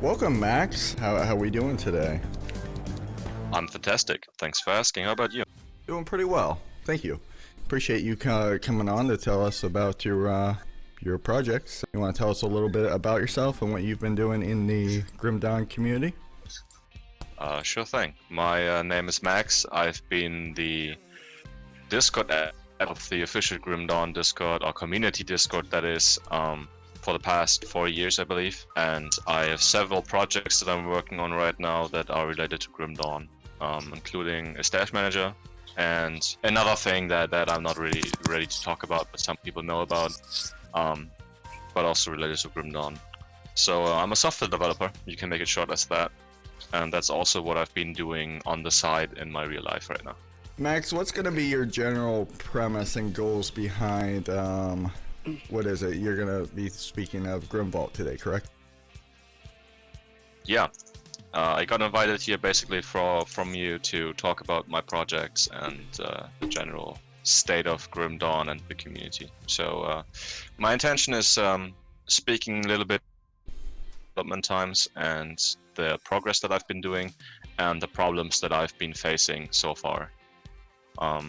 Welcome, Max. How we doing today? I'm fantastic. Thanks for asking. How about you? Doing pretty well. Thank you. Appreciate you coming on to tell us about your projects. You want to tell us a little bit about yourself and what you've been doing in the Grim Dawn community? Sure thing. My name is Max. I've been the Discord app of the official Grim Dawn Discord, or community Discord that is, for the past 4 years, I believe. And I have several projects that I'm working on right now that are related to Grim Dawn, including a stash manager and another thing that I'm not really ready to talk about, but some people know about, but also related to Grim Dawn. So I'm a software developer. You can make it short as that. And that's also what I've been doing on the side in my real life right now. Max, what's going to be your general premise and goals behind, what is it? You're going to be speaking of Grim Vault today, correct? Yeah, I got invited here basically from you to talk about my projects and the general state of Grim Dawn and the community. So my intention is speaking a little bit development times and the progress that I've been doing and the problems that I've been facing so far. I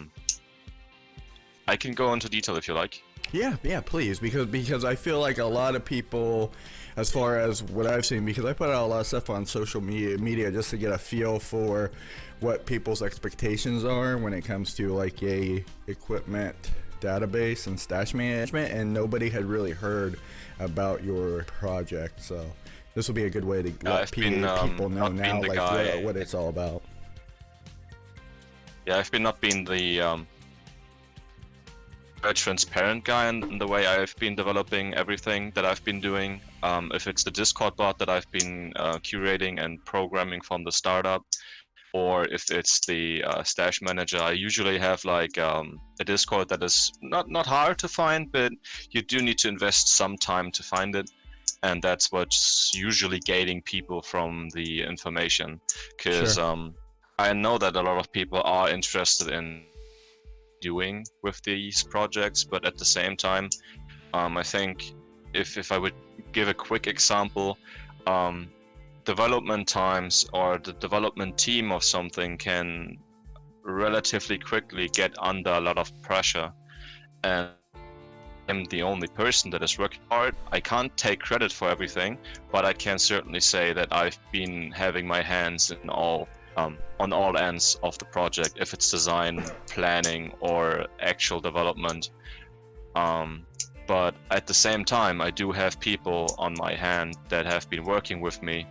can go into detail if you like. Yeah, please, because I feel like a lot of people, as far as what I've seen, because I put out a lot of stuff on social media just to get a feel for what people's expectations are when it comes to like a equipment database and stash management, and nobody had really heard about your project, so this will be a good way to let people know now like what it's all about. Yeah, I've been not being the very transparent guy in the way I've been developing everything that I've been doing. If it's the Discord bot that I've been curating and programming from the startup, or if it's the stash manager, I usually have like a Discord that is not hard to find, but you do need to invest some time to find it. And that's what's usually gating people from the information, because I know that a lot of people are interested in doing with these projects, but at the same time, I think if I would give a quick example, development times or the development team of something can relatively quickly get under a lot of pressure, and I'm the only person that is working hard. I can't take credit for everything, but I can certainly say that I've been having my hands in all on all ends of the project, if it's design, planning, or actual development. But at the same time, I do have people on my hand that have been working with me.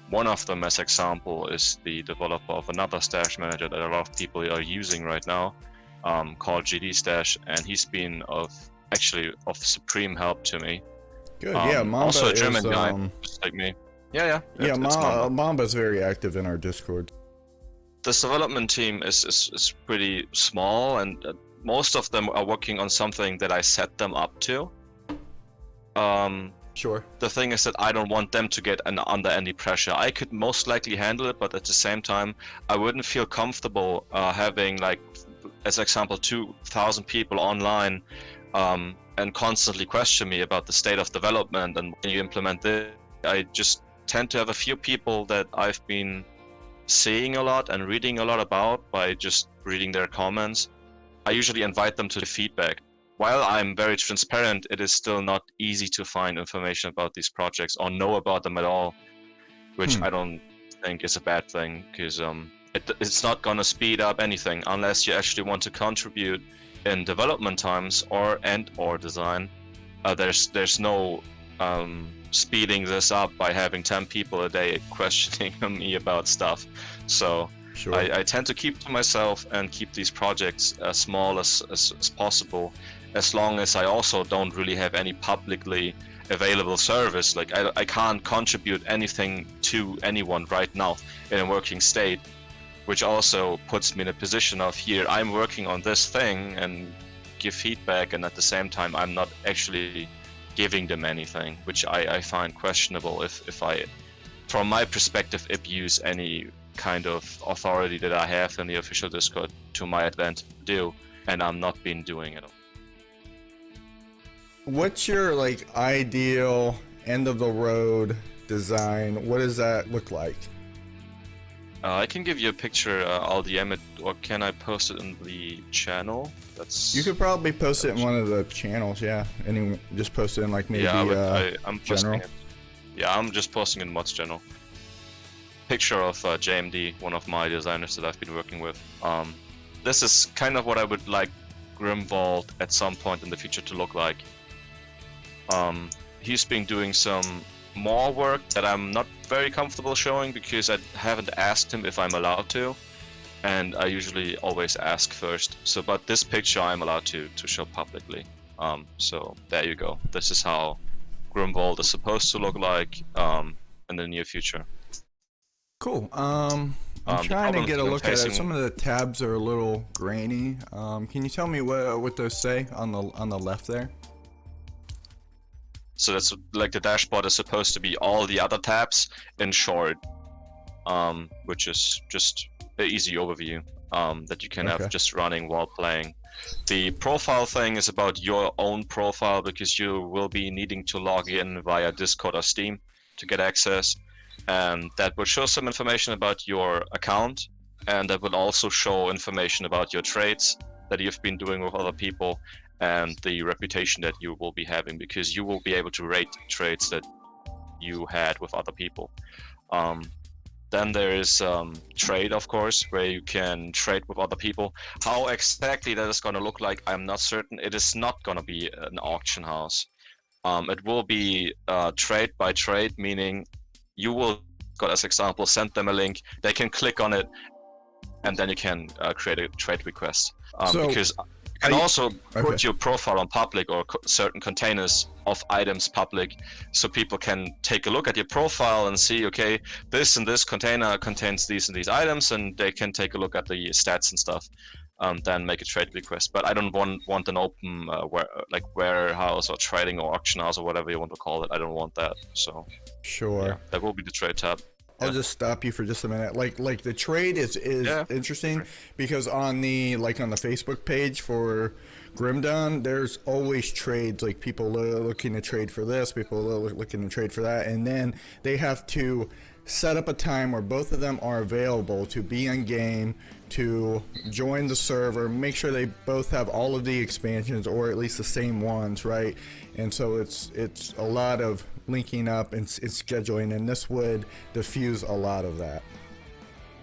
One of them, as example, is the developer of another stash manager that a lot of people are using right now, called GD Stash, and he's been of supreme help to me. Good, yeah. Mamba also a German is, guy, just like me. Yeah. Mamba's very active in our Discord. This development team is pretty small, and most of them are working on something that I set them up to. Sure. The thing is that I don't want them to get under any pressure. I could most likely handle it, but at the same time, I wouldn't feel comfortable having, like, as example, 2,000 people online and constantly question me about the state of development and when you implement this. I just tend to have a few people that I've been seeing a lot and reading a lot about by just reading their comments. I usually invite them to the feedback. While I'm very transparent, it is still not easy to find information about these projects or know about them at all, which I don't think is a bad thing, because it's not gonna speed up anything unless you actually want to contribute in development times or design. There's no speeding this up by having 10 people a day questioning me about stuff. So Sure. I tend to keep to myself and keep these projects as small as possible, as long as I also don't really have any publicly available service. Like I can't contribute anything to anyone right now in a working state, which also puts me in a position of, here I'm working on this thing and give feedback, and at the same time I'm not actually giving them anything, which I find questionable if I, from my perspective, abuse any kind of authority that I have in the official Discord to my advantage to do, and I'm not been doing it. What's your like ideal end of the road design. What does that look like? I can give you a picture. I'll DM it, or can I post it in the channel? That's. You could probably post it in one of the channels, yeah. And just post it in like maybe I'm general. posting it. Yeah, I'm just posting in Mods General. Picture of JMD, one of my designers that I've been working with. This is kind of what I would like Grimvault at some point in the future to look like. He's been doing some more work that I'm not very comfortable showing because I haven't asked him if I'm allowed to, and I usually always ask first. So, but this picture I'm allowed to show publicly. So there you go. This is how Grimvault is supposed to look like in the near future. Cool. I'm trying to get a look at it. Some of the tabs are a little grainy. Can you tell me what those say on the left there? So that's like the dashboard is supposed to be all the other tabs in short, which is just an easy overview that you can have just running while playing. The profile thing is about your own profile because you will be needing to log in via Discord or Steam to get access, and that will show some information about your account, and that will also show information about your trades that you've been doing with other people and the reputation that you will be having, because you will be able to rate trades that you had with other people. Then there is trade, of course, where you can trade with other people. How exactly that is going to look like, I'm not certain. It is not going to be an auction house. It will be trade by trade, meaning you will, as example, send them a link. They can click on it, and then you can create a trade request. Because you can also put your profile on public or certain containers of items public, so people can take a look at your profile and see, okay, this and this container contains these and these items, and they can take a look at the stats and stuff, then make a trade request. But I don't want an open warehouse or trading or auction house or whatever you want to call it. I don't want that. So sure, yeah, that will be the trade tab. I'll just stop you for just a minute. Like the trade is interesting because on the Facebook page for Grimdon, there's always trades, like people looking to trade for this, people looking to trade for that, and then they have to set up a time where both of them are available to be in game, to join the server, make sure they both have all of the expansions or at least the same ones, right? And so it's a lot of linking up and scheduling, and this would diffuse a lot of that.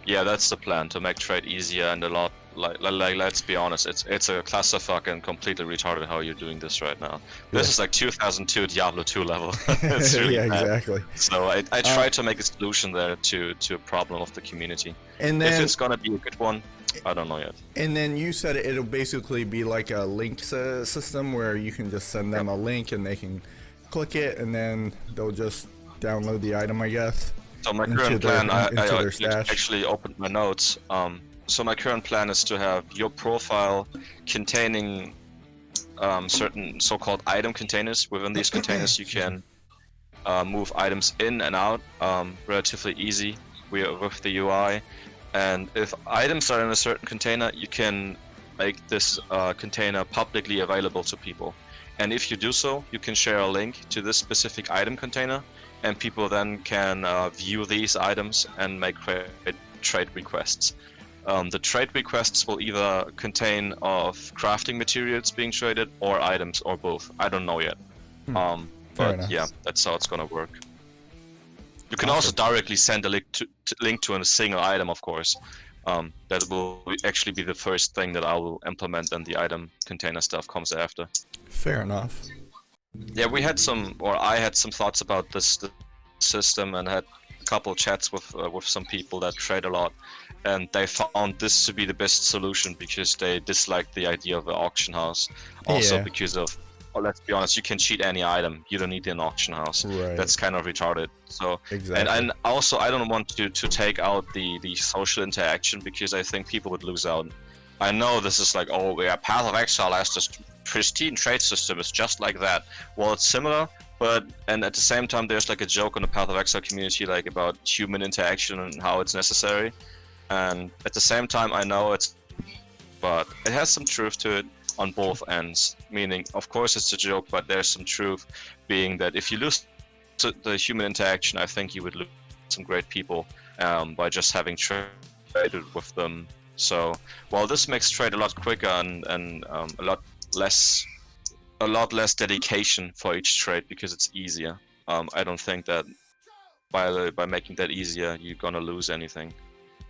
Yeah, that's the plan, to make trade easier and a lot like let's be honest, it's a clusterfuck and completely retarded how you're doing this right now. This is like 2002 Diablo 2 level. It's really yeah, bad. Exactly. So I try to make a solution there to a problem of the community. And then, if it's gonna be a good one, I don't know yet. And then you said it'll basically be like a link system where you can just send them a link and they can click it and then they'll just download the item, I guess. So my current plan, I actually opened my notes. So my current plan is to have your profile containing certain so-called item containers. Within these containers you can move items in and out relatively easy with the UI. And if items are in a certain container, you can make this container publicly available to people. And if you do so, you can share a link to this specific item container, and people then can view these items and make trade requests. The trade requests will either contain of crafting materials being traded or items or both. I don't know yet. But yeah, that's how it's gonna work. You can also directly send a link to a single item, of course. That will actually be the first thing that I will implement, and the item container stuff comes after. Fair enough. Yeah, I had some thoughts about this system, and had a couple chats with some people that trade a lot, and they found this to be the best solution because they disliked the idea of an auction house. Also because of, let's be honest, you can cheat any item. You don't need an auction house. Right. That's kind of retarded. So exactly. And also I don't want to take out the social interaction, because I think people would lose out. I know this is like, oh yeah, Path of Exile has this pristine trade system. It's just like that. Well, it's similar, and at the same time there's like a joke on the Path of Exile community, like about human interaction and how it's necessary. And at the same time I know but it has some truth to it on both ends. Meaning, of course it's a joke, but there's some truth, being that if you lose the human interaction, I think you would lose some great people by just having traded with them. So while this makes trade a lot quicker and a lot less dedication for each trade because it's easier, I don't think that by making that easier you're gonna lose anything.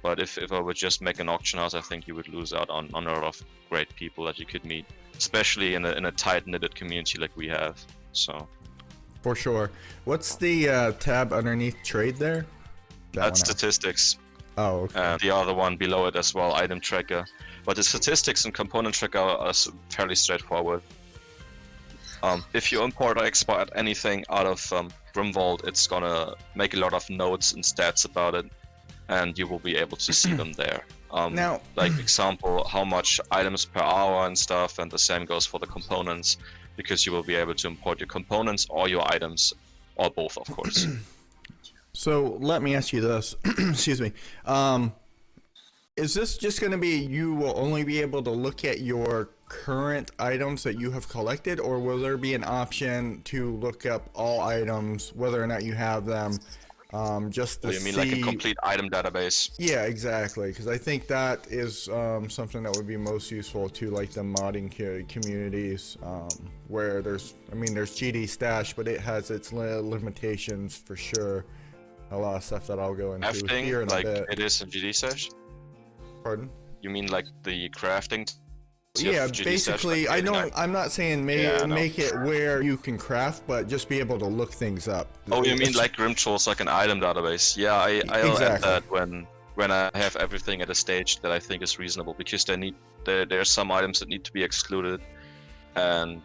But if I would just make an auction house, I think you would lose out on a lot of great people that you could meet, especially in a tight-knitted community like we have. So For sure. What's the tab underneath trade there? that's statistics. Oh, okay. And the other one below it as well, item tracker. But the statistics and component tracker are fairly straightforward. If you import or export anything out of Grimvault, it's gonna make a lot of notes and stats about it, and you will be able to see them there. Now, like example, how much items per hour and stuff, and the same goes for the components, because you will be able to import your components or your items, or both, of course. So let me ask you this. Excuse me. Is this just going to be you will only be able to look at your current items that you have collected, or will there be an option to look up all items, whether or not you have them, just to You mean see... like a complete item database? Yeah, exactly. Because I think that is something that would be most useful to like the modding communities, where there's GD Stash, but it has its limitations for sure. A lot of stuff that I'll go into here in a bit. It is in GD Stash? Pardon? You mean like the crafting? Yeah, basically, I'm not saying make it where you can craft, but just be able to look things up. Oh, you mean like GrimTools, like an item database? Yeah, I'll add that when I have everything at a stage that I think is reasonable, because there are some items that need to be excluded, and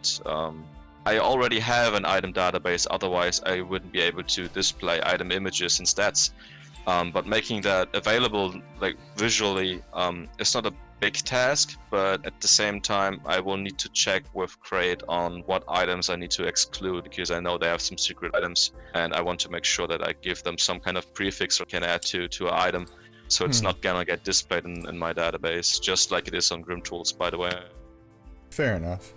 I already have an item database. Otherwise, I wouldn't be able to display item images and stats. But making that available, like visually, is not a big task, but at the same time I will need to check with Crate on what items I need to exclude, because I know they have some secret items, and I want to make sure that I give them some kind of prefix or can add to an item, so it's not gonna get displayed in my database, just like it is on GrimTools, by the way. Fair enough.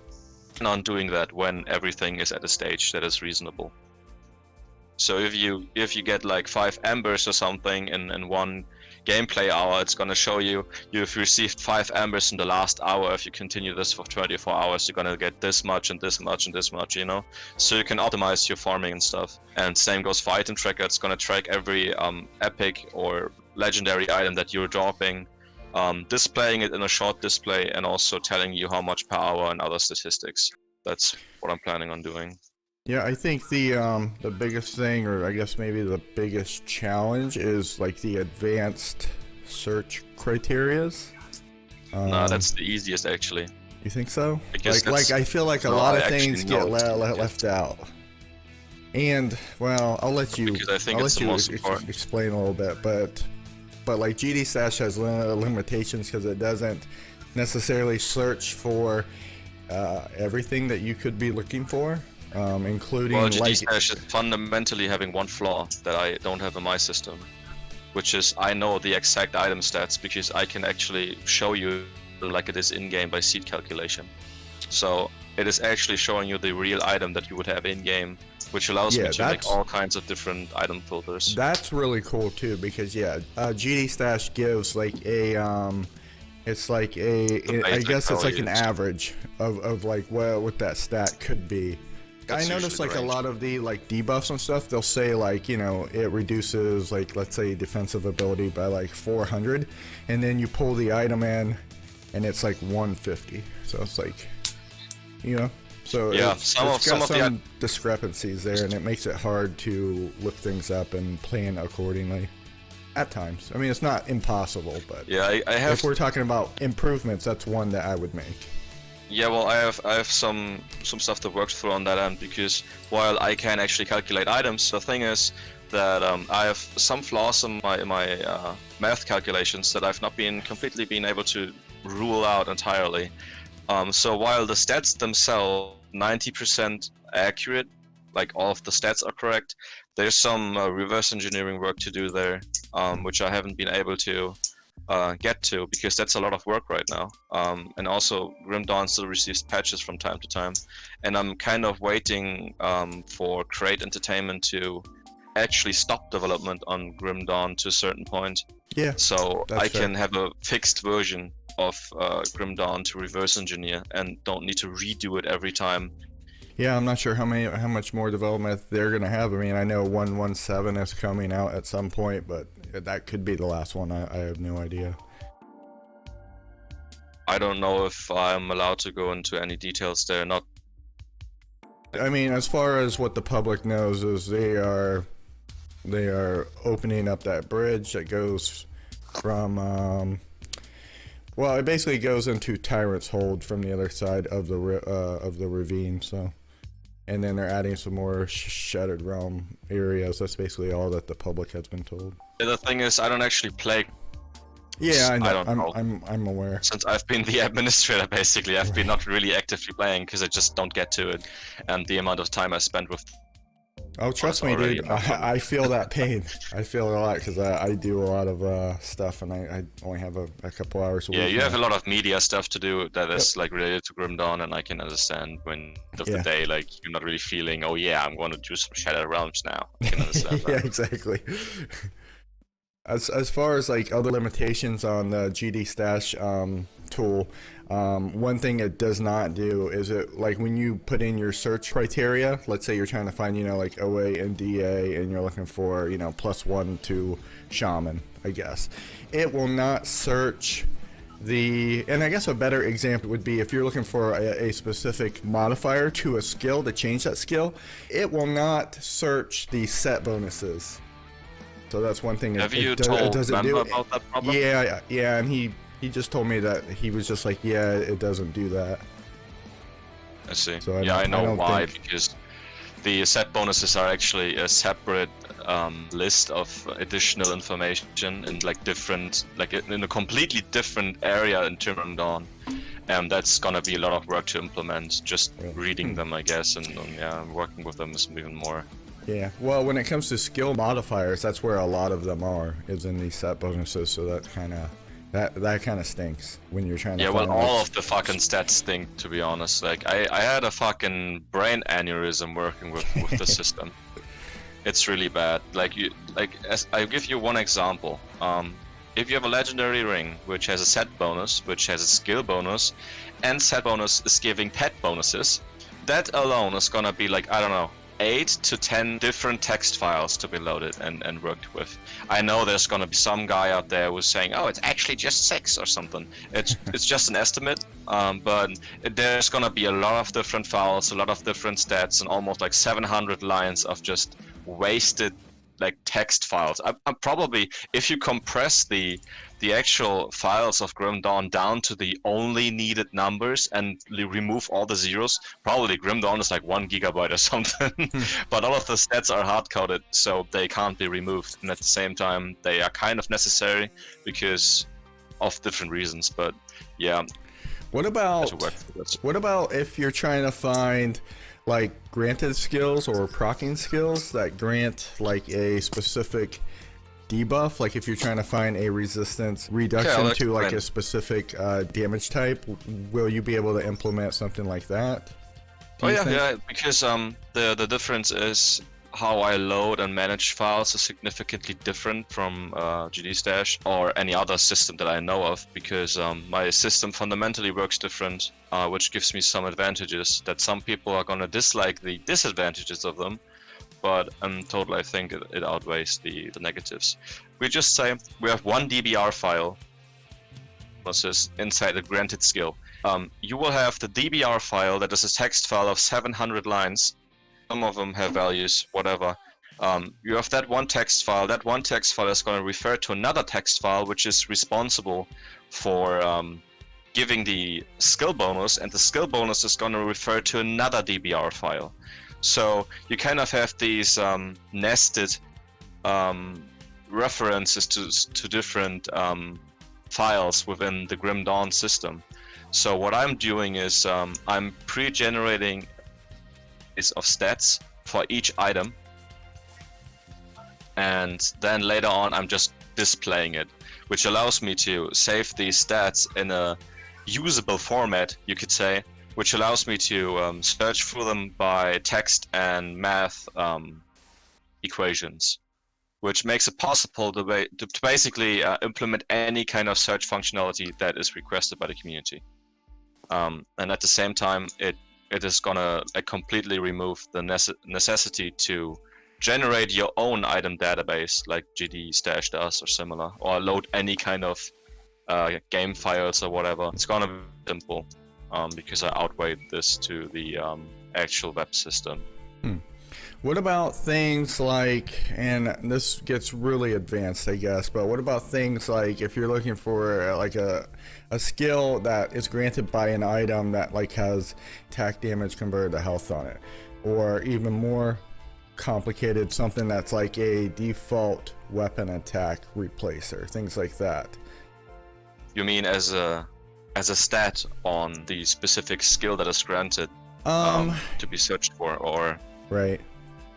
And on doing that when everything is at a stage that is reasonable. So if you get like 5 embers or something in one gameplay hour, it's gonna show you've received 5 embers in the last hour. If you continue this for 24 hours, you're gonna get this much and this much and this much, you know? So you can optimize your farming and stuff. And same goes for item tracker. It's gonna track every epic or legendary item that you're dropping, displaying it in a short display, and also telling you how much per hour and other statistics. That's what I'm planning on doing. Yeah, I think the biggest thing, or I guess maybe the biggest challenge, is like the advanced search criterias. No, that's the easiest actually. You think so? Because like I feel like a lot of things get left out. And well, I'll let you. Because I think it's the most important. Explain a little bit, but like GD Stash has limitations because it doesn't necessarily search for everything that you could be looking for. Including GD Stash is fundamentally having one flaw that I don't have in my system, which is I know the exact item stats because I can actually show you like it is in-game by seed calculation. So it is actually showing you the real item that you would have in-game, which allows me to make all kinds of different item filters. That's really cool too, because GD Stash gives like a it's like I guess it's like an average of like what that stat could be. I noticed like a lot of the like debuffs and stuff, they'll say like, you know, it reduces like, let's say defensive ability by like 400, and then you pull the item in and it's like 150. So it's like, you know, so yeah, it's got some discrepancies there, and it makes it hard to look things up and plan accordingly at times. I mean, it's not impossible, but yeah, I have, if we're talking about improvements, that's one that I would make. Yeah, well, I have some stuff that works through on that end, because while I can actually calculate items, the thing is that I have some flaws in my math calculations that I've not completely been able to rule out entirely. So while the stats themselves 90% accurate, like all of the stats are correct, there's some reverse engineering work to do there, which I haven't been able to get to, because that's a lot of work right now. And also Grim Dawn still receives patches from time to time, and I'm kind of waiting for Create Entertainment to actually stop development on Grim Dawn to a certain point. Yeah, So I fair. can have a fixed version of Grim Dawn to reverse engineer and don't need to redo it every time. Yeah, I'm not sure how much more development they're gonna have. I mean, I know 117 is coming out at some point, but that could be the last one. I have no idea. I don't know if I'm allowed to go into any details there. Not. I mean, as far as what the public knows is they are opening up that bridge that goes from well, it basically goes into Tyrant's Hold from the other side of the ravine. So, and then they're adding some more Shattered Realm areas. That's basically all that the public has been told. The thing is, I don't actually play. Yeah, I know. I don't know. I'm aware. Since I've been the administrator, basically, I've been not really actively playing because I just don't get to it, and the amount of time I spend with. Oh, trust me, dude. I feel that pain. I feel it a lot because I do a lot of stuff, and I only have a couple hours a week. Yeah, you have a lot of media stuff to do that is like related to Grim Dawn, and I can understand when of the day, like you're not really feeling, oh yeah, I'm going to do some Shattered Realms now. I can understand that. Yeah, exactly. As far as like other limitations on the GD Stash tool, one thing it does not do is it, like when you put in your search criteria, let's say you're trying to find, like OA and DA, and you're looking for, +1 to Shaman, I guess. It will not search and I guess a better example would be if you're looking for a specific modifier to a skill to change that skill, it will not search the set bonuses. So that's one thing. Have you told Member about that problem? Yeah, and he just told me that he was just like, yeah, it doesn't do that. I see. So I know why, because the set bonuses are actually a separate list of additional information in like different, like in a completely different area in Grim Dawn, and that's gonna be a lot of work to implement. Just reading them, I guess, and yeah, working with them is even more. Yeah, well, when it comes to skill modifiers, that's where a lot of them is in these set bonuses. So that kind of stinks when you're trying to. Yeah, well, all of the fucking stats stink, to be honest. Like I had a fucking brain aneurysm working with the system. It's really bad. I'll give you one example. If you have a legendary ring which has a set bonus, which has a skill bonus, and set bonus is giving pet bonuses, that alone is gonna be like, I don't know, 8 to 10 different text files to be loaded and worked with. I know there's gonna be some guy out there who's saying, oh, it's actually just 6 or something. It's just an estimate, but there's gonna be a lot of different files, a lot of different stats, and almost like 700 lines of just wasted like text files. I'm probably, if you compress the actual files of Grim Dawn down to the only needed numbers and remove all the zeros, probably Grim Dawn is like 1 gigabyte or something. But all of the stats are hard-coded, so they can't be removed. And at the same time, they are kind of necessary because of different reasons. But yeah. What about if you're trying to find like granted skills or proccing skills that grant like a specific debuff, like if you're trying to find a resistance reduction to like a specific damage type, will you be able to implement something like that? Yeah, because the difference is how I load and manage files is significantly different from GD Stash or any other system that I know of, because my system fundamentally works different, which gives me some advantages that some people are going to dislike the disadvantages of them, but in total I think it outweighs the negatives. We just say we have one DBR file inside a granted skill. You will have the DBR file that is a text file of 700 lines. Some of them have values, whatever. You have that one text file. That one text file is going to refer to another text file, which is responsible for giving the skill bonus, and the skill bonus is going to refer to another DBR file. So you kind of have these nested references to different files within the Grim Dawn system. So what I'm doing is I'm pre-generating of stats for each item, and then later on I'm just displaying it, which allows me to save these stats in a usable format, you could say, which allows me to search through them by text and math equations, which makes it possible to basically implement any kind of search functionality that is requested by the community. And at the same time, it is gonna completely remove the necessity to generate your own item database like GD Stash does or similar, or load any kind of game files or whatever. It's gonna be simple because I outweighed this to the actual web system. What about things like, and this gets really advanced, I guess, but what about things like if you're looking for like a skill that is granted by an item that like has attack damage converted to health on it, or even more complicated, something that's like a default weapon attack replacer, things like that? You mean as a stat on the specific skill that is granted to be searched for, or? Right.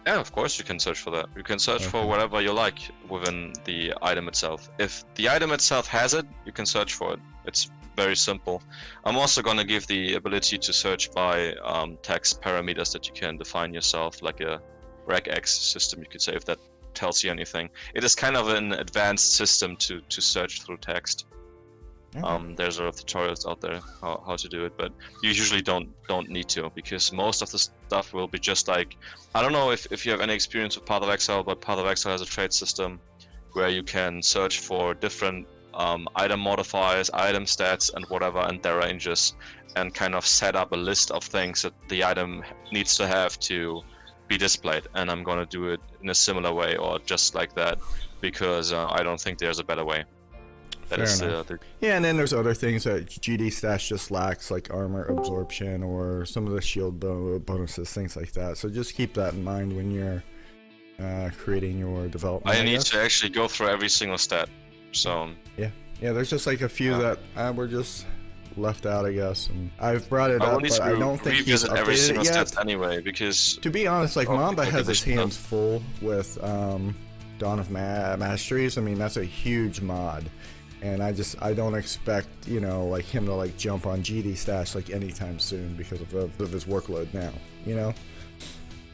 Yeah, of course you can search for that. You can search for whatever you like within the item itself. If the item itself has it, you can search for it. It's very simple. I'm also going to give the ability to search by text parameters that you can define yourself, like a regex system, you could say, if that tells you anything. It is kind of an advanced system to search through text. Okay. There's a lot of tutorials out there how to do it, but you usually don't need to, because most of the stuff will be just like, I don't know if you have any experience with Path of Exile, but Path of Exile has a trade system where you can search for different item modifiers, item stats, and whatever, and their ranges, and kind of set up a list of things that the item needs to have to be displayed. And I'm gonna do it in a similar way, or just like that, because I don't think there's a better way. Yeah, and then there's other things that GD Stash just lacks, like armor absorption or some of the shield bonuses, things like that. So just keep that in mind when you're creating your development. I need to actually go through every single stat. So yeah, there's just like a few that were just left out, I guess. And I've brought it up, but I don't think he's updated every single it yet. stat anyway, because to be honest, like Mamba has his hands full with Dawn of Masteries. I mean, that's a huge mod. And I don't expect, like him to like jump on GD Stash like anytime soon because of his workload now,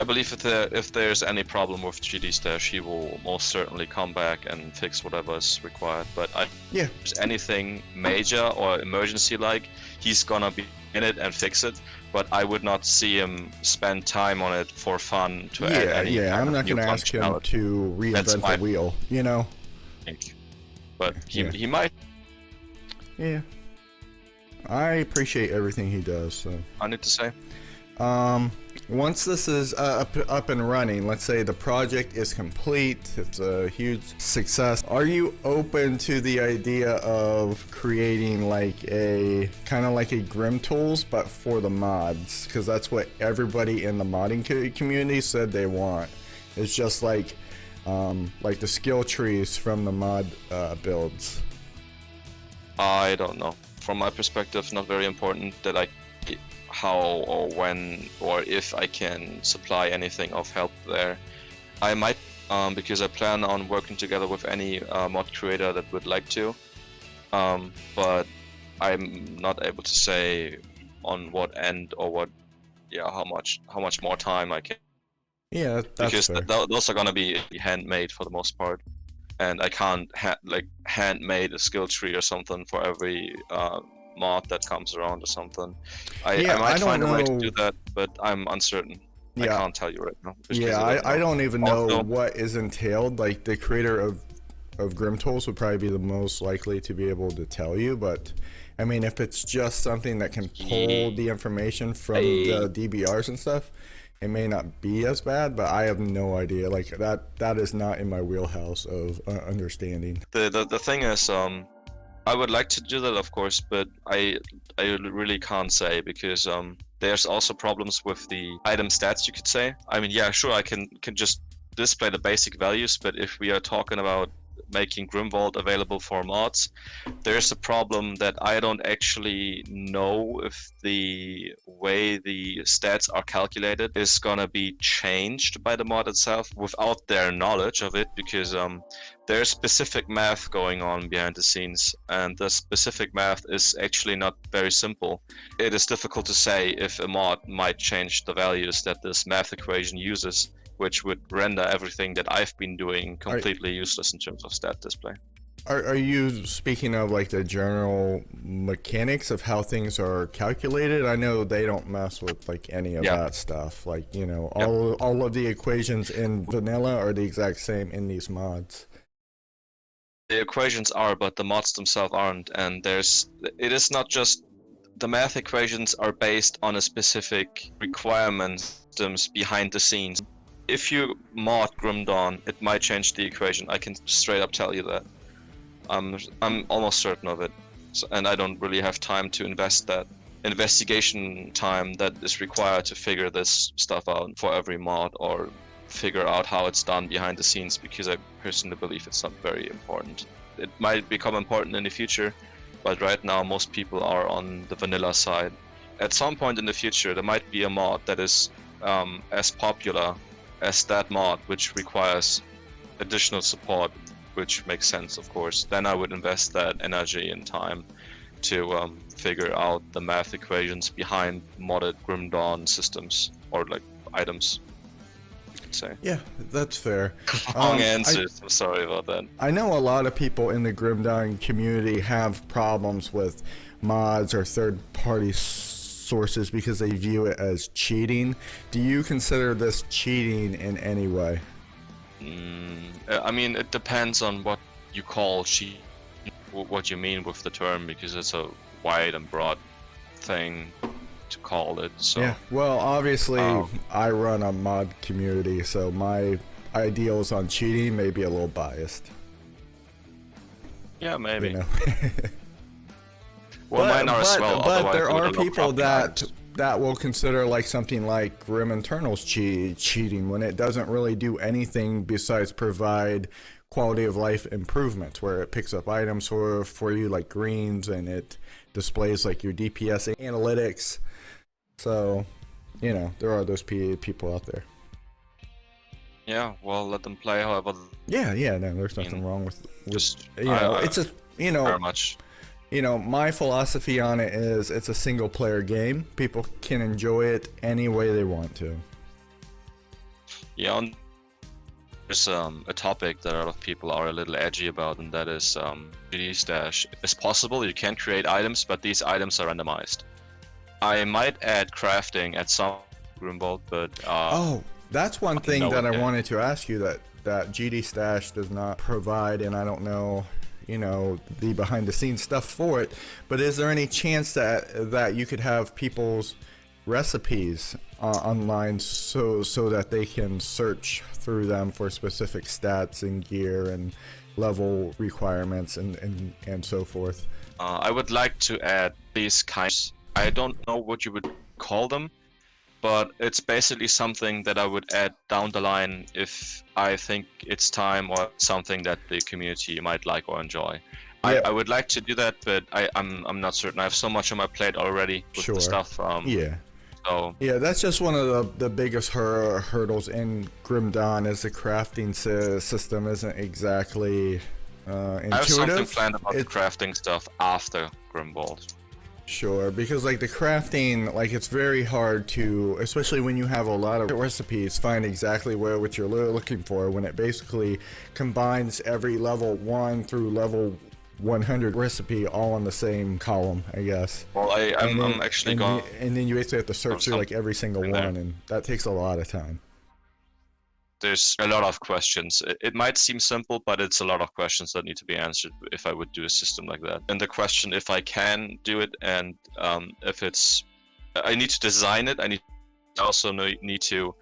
I believe if there's any problem with GD Stash, he will most certainly come back and fix whatever is required. But if there's anything major or emergency like, he's gonna be in it and fix it. But I would not see him spend time on it for fun to add any kind I'm of not new gonna ask him to reinvent the wheel, Thank you. But he might. Yeah. I appreciate everything he does. So I need to say. Once this is up and running, let's say the project is complete, it's a huge success, are you open to the idea of creating like a kind of like a Grim Tools but for the mods? Because that's what everybody in the modding community said they want. It's just like the skill trees from the mod builds. I don't know. From my perspective, not very important that how or when or if I can supply anything of help there. I might, because I plan on working together with any mod creator that would like to, but I'm not able to say on what end or how much more time I can. Yeah, that's because those are gonna be handmade for the most part, and I can't handmade a skill tree or something for every mod that comes around or something. I might find a way to do that, but I'm uncertain. I can't tell you right now. I don't even know what is entailed. Like the creator of Grim Tools would probably be the most likely to be able to tell you, but I mean, if it's just something that can pull the information from the DBRs and stuff, it may not be as bad, but I have no idea. Like that is not in my wheelhouse of understanding. The thing is, I would like to do that, of course, but I really can't say, because there's also problems with the item stats, you could say. I mean, yeah, sure, I can just display the basic values, but if we are talking about making Grimvault available for mods, there's a problem that I don't actually know if the way the stats are calculated is gonna be changed by the mod itself without their knowledge of it, because there's specific math going on behind the scenes, and the specific math is actually not very simple. It is difficult to say if a mod might change the values that this math equation uses, which would render everything that I've been doing completely useless in terms of stat display. Are you speaking of like the general mechanics of how things are calculated? I know they don't mess with like any of that stuff. Like, you know, all of the equations in vanilla are the exact same in these mods. The equations are, but the mods themselves aren't, and it is not just the math equations are based on a specific requirement systems behind the scenes. If you mod Grim Dawn, it might change the equation. I can straight up tell you that. I'm almost certain of it, and I don't really have time to invest that investigation time that is required to figure this stuff out for every mod, or figure out how it's done behind the scenes, because I personally believe it's not very important. It might become important in the future, but right now most people are on the vanilla side. At some point in the future, there might be a mod that is as popular as that mod, which requires additional support, which makes sense, of course. Then I would invest that energy and time to figure out the math equations behind modded Grim Dawn systems, or like items, you could say. Yeah, that's fair. Long answers, I'm sorry about that. I know a lot of people in the Grim Dawn community have problems with mods or third-party sources because they view it as cheating. Do you consider this cheating in any way? I mean, it depends on what you call cheat, what you mean with the term, because it's a wide and broad thing to call it. So yeah, well, obviously I run a mod community, so my ideals on cheating may be a little biased. Yeah, maybe. You know? Well, mine are as well. But there are people that will consider like something like Grim Internals cheating when it doesn't really do anything besides provide quality of life improvements, where it picks up items for you like greens, and it displays like your DPS analytics. So, you know, there are those people out there. Yeah, well, let them play however. Yeah, no, there's nothing wrong with just, you know, it's a, you know, very much. You know, my philosophy on it is it's a single player game. People can enjoy it any way they want to. Yeah, there's a topic that a lot of people are a little edgy about, and that is GD stash. If it's possible, you can create items, but these items are randomized. I might add crafting at some Grimvault, but oh, that's one thing that I wanted to ask you that GD stash does not provide, and I don't know, you know, the behind the scenes stuff for it, but is there any chance that you could have people's recipes online so that they can search through them for specific stats and gear and level requirements and so forth? I would like to add these kinds. I don't know what you would call them, but it's basically something that I would add down the line if I think it's time, or something that the community might like or enjoy. Yeah. I would like to do that, but I'm not certain. I have so much on my plate already with the stuff. Yeah. So yeah, that's just one of the biggest hurdles in Grim Dawn, is the crafting system isn't exactly intuitive. I have something planned about the crafting stuff after Grimvault. Sure, because like the crafting, like it's very hard to, especially when you have a lot of recipes, find exactly what you're looking for, when it basically combines every level 1 through level 100 recipe all in the same column, I guess. Well, I'm actually going. And then you basically have to search through like every single one, and that takes a lot of time. There's a lot of questions. It might seem simple, but it's a lot of questions that need to be answered if I would do a system like that. And the question if I can do it, and if it's, I need to design it. I also need to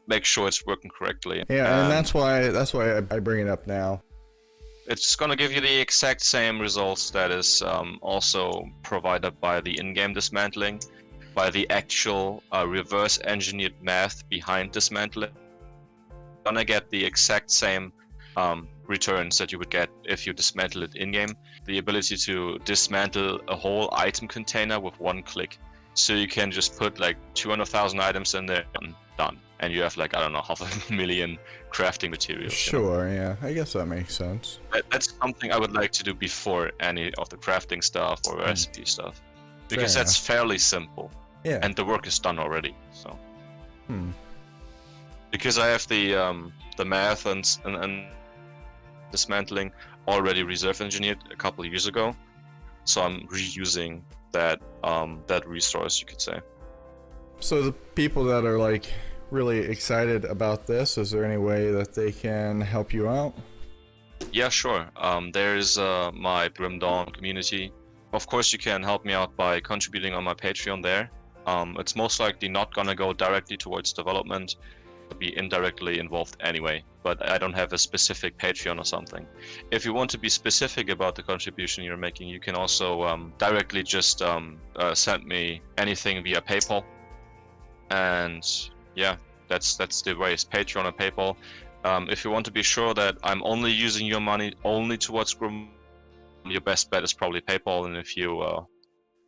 make sure it's working correctly. Yeah, and that's why I bring it up now. It's gonna give you the exact same results that is also provided by the in-game dismantling, by the actual reverse engineered math behind dismantling. Gonna get the exact same returns that you would get if you dismantle it in-game. The ability to dismantle a whole item container with one click. So you can just put like 200,000 items in there and done. And you have like, I don't know, 500,000 crafting materials. Sure, yeah. I guess that makes sense. That's something I would like to do before any of the crafting stuff or recipe stuff. Because Fair that's fairly simple. Yeah. And the work is done already. So. Hmm. Because I have the math and dismantling already reserve engineered a couple of years ago, so I'm reusing that resource, you could say. So the people that are like really excited about this, is there any way that they can help you out? Yeah, sure. There's my Grim Dawn community. Of course, you can help me out by contributing on my Patreon there. It's most likely not gonna go directly towards development, be indirectly involved anyway, but I don't have a specific Patreon or something. If you want to be specific about the contribution you're making, you can also directly just send me anything via PayPal. And yeah, that's the way. It's Patreon or PayPal. If you want to be sure that I'm only using your money only towards Grim, your best bet is probably PayPal. And if you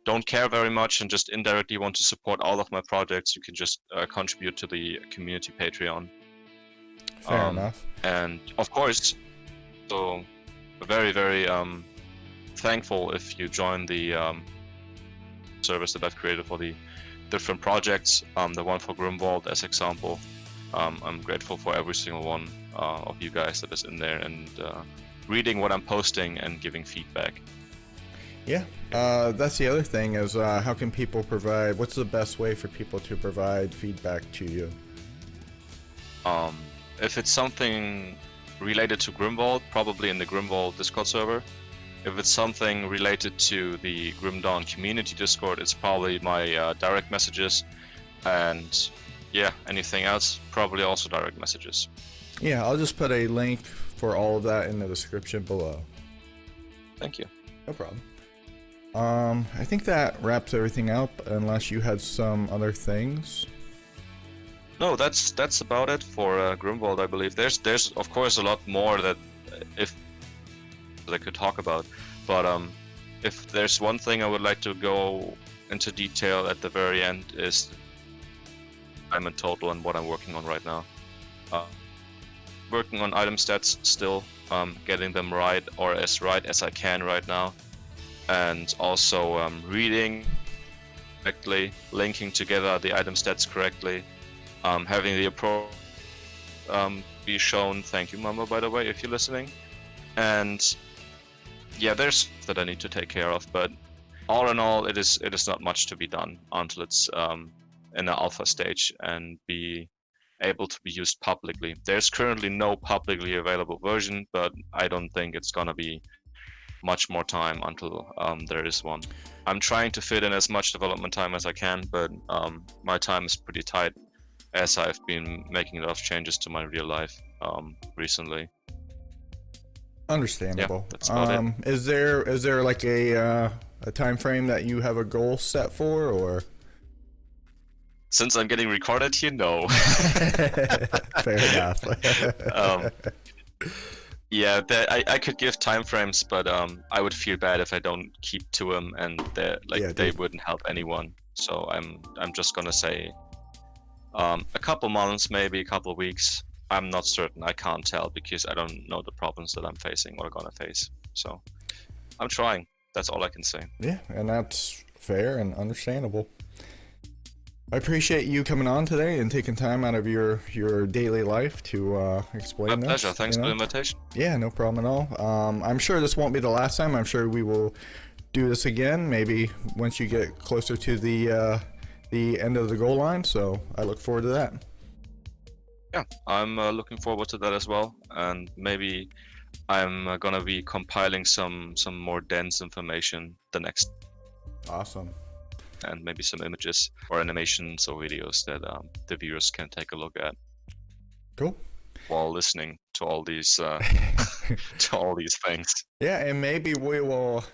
don't care very much and just indirectly want to support all of my projects, you can just contribute to the community Patreon. Fair enough. And of course, so very, very thankful if you join the service that I've created for the different projects. The one for Grimwald as example. I'm grateful for every single one of you guys that is in there and reading what I'm posting and giving feedback. Yeah, that's the other thing is how can people provide, what's the best way for people to provide feedback to you? If it's something related to Grimwald, probably in the Grimwald Discord server. If it's something related to the Grim Dawn community Discord, it's probably my direct messages. And yeah, anything else, probably also direct messages. Yeah, I'll just put a link for all of that in the description below. Thank you. No problem. I think that wraps everything up, unless you had some other things. No, that's about it for Grimwald, I believe. There's of course a lot more that I could talk about, but if there's one thing I would like to go into detail at the very end is I'm in total and what I'm working on right now. Working on item stats still, getting them right or as right as I can right now. And also reading correctly, linking together the item stats correctly, having the approach be shown. Thank you, Mama, by the way, if you're listening. And yeah, there's that I need to take care of, but all in all, it is not much to be done until it's in an alpha stage and be able to be used publicly. There's currently no publicly available version, but I don't think it's gonna be much more time until there is one. I'm trying to fit in as much development time as I can, but my time is pretty tight as I've been making a lot of changes to my real life recently. Understandable. Yeah, that's about it. Is there like a time frame that you have a goal set for, or? Since I'm getting recorded here, no. Fair enough. Yeah, I could give time frames, but I would feel bad if I don't keep to them, and they wouldn't help anyone. So I'm just gonna say a couple months, maybe a couple weeks. I'm not certain. I can't tell because I don't know the problems that I'm facing or gonna face. So I'm trying. That's all I can say. Yeah, and that's fair and understandable. I appreciate you coming on today and taking time out of your daily life to explain this. My pleasure. Thanks for the invitation. Yeah, no problem at all. I'm sure this won't be the last time. I'm sure we will do this again, maybe once you get closer to the end of the goal line. So I look forward to that. Yeah, I'm looking forward to that as well, and maybe I'm gonna be compiling some more dense information the next. Awesome. And maybe some images or animations or videos that the viewers can take a look at. Cool. While listening to all these to all these things. Yeah, and maybe we will,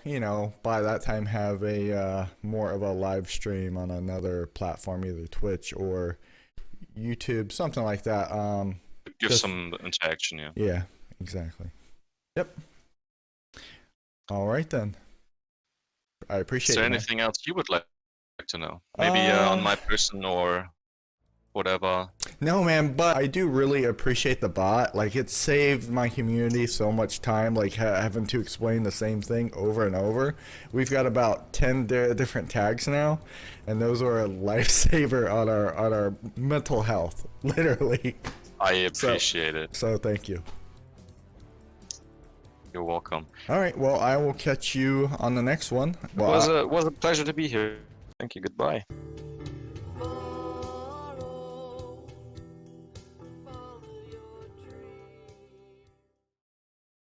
by that time have a more of a live stream on another platform, either Twitch or YouTube, something like that. Give some interaction, yeah. Yeah, exactly. Yep. All right then. I Is appreciate there it, man. anything else you would like to know? Maybe on my person or whatever. No, man, but I do really appreciate the bot. Like, it saved my community so much time, like having to explain the same thing over and over. We've got about 10 different tags now, and those are a lifesaver on our mental health, literally. I appreciate it. So thank you. You're welcome. All right, well, I will catch you on the next one. Well, It was a pleasure to be here. Thank you. Goodbye.